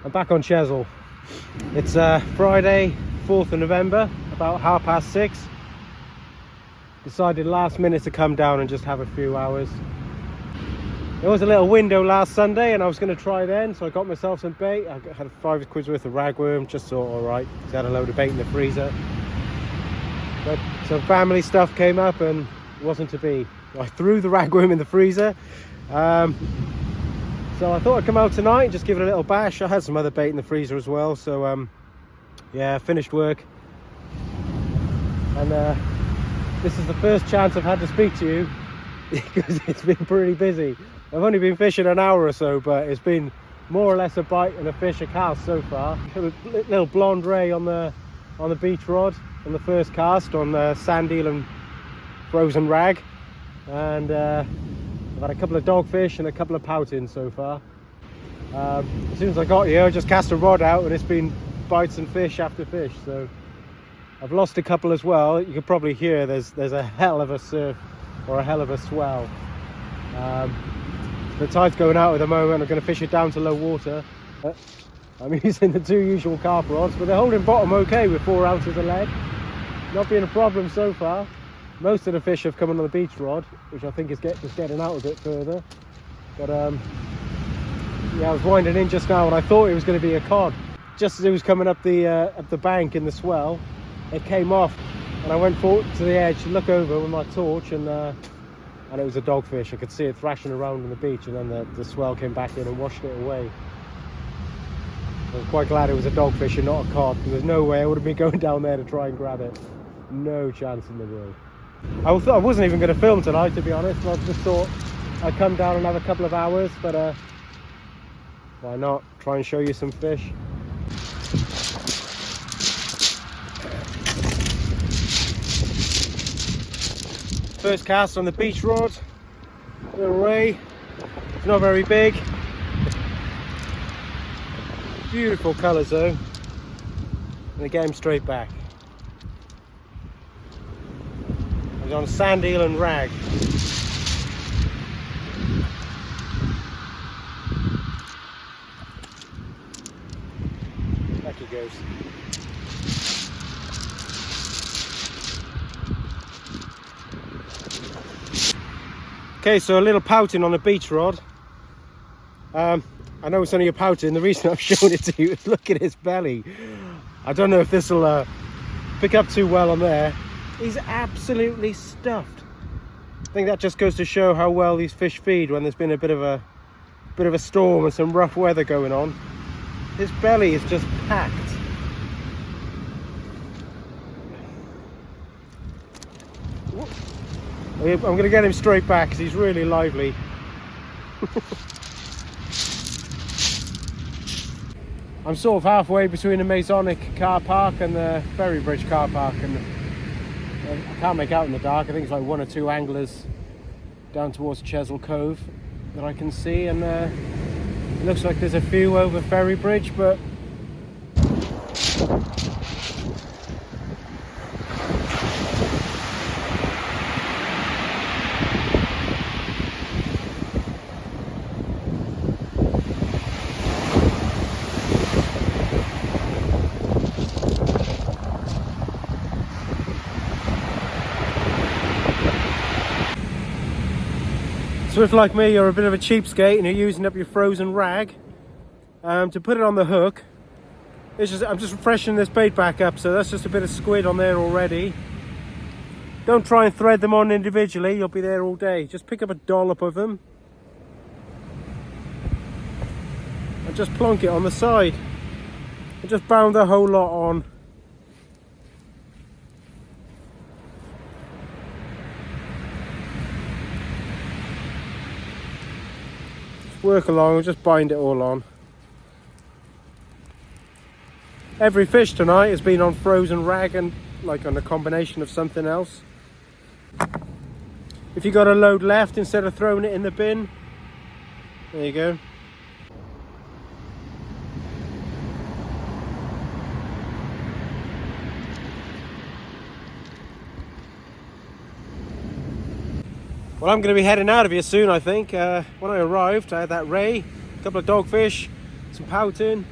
I'm back on Chesil. It's Friday, 4th of November, about 6:30. Decided last minute to come down and just have a few hours. There was a little window last Sunday and I was going to try then, so I got myself some bait. I had 5 quid worth of ragworm, just thought alright, because I had a load of bait in the freezer. But some family stuff came up and it wasn't to be. I threw the ragworm in the freezer. So I thought I'd come out tonight and just give it a little bash. I had some other bait in the freezer as well, so yeah, finished work. And this is the first chance I've had to speak to you because it's been pretty busy. I've only been fishing an hour or so, but it's been more or less a bite and a fish a cast so far. A little blonde ray on the beach rod on the first cast on sand eel and frozen rag, and I've had a couple of dogfish and a couple of pouting so far. As soon as I got here, I just cast a rod out and it's been bites and fish after fish. So I've lost a couple as well. You can probably hear there's a hell of a surf or a hell of a swell. The tide's going out at the moment. I'm going to fish it down to low water. I'm using the 2 usual carp rods, but they're holding bottom okay with 4 ounces of lead. Not being a problem so far. Most of the fish have come on the beach rod, which I think is just getting out a bit further. But yeah, I was winding in just now and I thought it was going to be a cod. Just as it was coming up the bank in the swell, it came off, and I went forward to the edge to look over with my torch, and it was a dogfish. I could see it thrashing around on the beach, and then the swell came back in and washed it away. I was quite glad it was a dogfish and not a cod, because there's no way I would have been going down there to try and grab it. No chance in the world. I wasn't even going to film tonight, to be honest. I just thought I'd come down and have a couple of hours, but why not try and show you some fish. First cast on the beach rod, little ray. It's not very big. Beautiful colours though, and I get him straight back. He's on sand eel and rag. Back he goes. Okay, so a little pouting on the beach rod. I know it's only a pouting. The reason I've shown it to you is look at his belly. I don't know if this will pick up too well on there. He's absolutely stuffed. I think that just goes to show how well these fish feed when there's been a bit of a storm and some rough weather going on. His belly is just packed. I'm going to get him straight back because he's really lively. I'm sort of halfway between the Masonic car park and the Ferry Bridge car park, and I can't make out in the dark. I think it's like 1 or 2 anglers down towards Chesil Cove that I can see, and it looks like there's a few over Ferry Bridge, but so if, like me, you're a bit of a cheapskate and you're using up your frozen rag to put it on the hook, I'm just freshening this bait back up, so that's just a bit of squid on there already. Don't try and thread them on individually, you'll be there all day. Just pick up a dollop of them and just plonk it on the side and just bound the whole lot on. Work along and just bind it all on. Every fish tonight has been on frozen rag and like on a combination of something else. If you got a load left, instead of throwing it in the bin, there you go. Well, I'm going to be heading out of here soon, I think. When I arrived, I had that ray, a couple of dogfish, some pouting,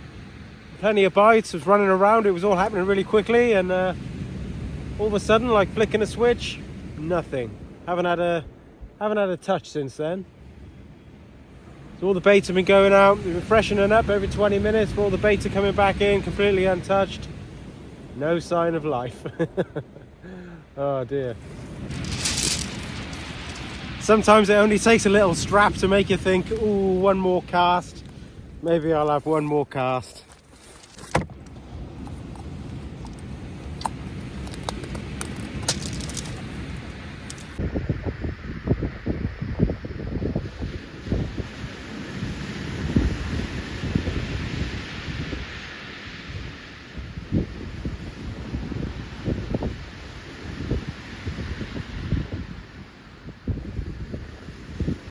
plenty of bites, was running around, it was all happening really quickly, and all of a sudden, like flicking a switch, nothing. Haven't had a touch since then. So all the baits have been going out, we've been freshening up every 20 minutes, but all the baits are coming back in completely untouched. No sign of life. Oh dear. Sometimes it only takes a little strap to make you think, ooh, one more cast. Maybe I'll have one more cast.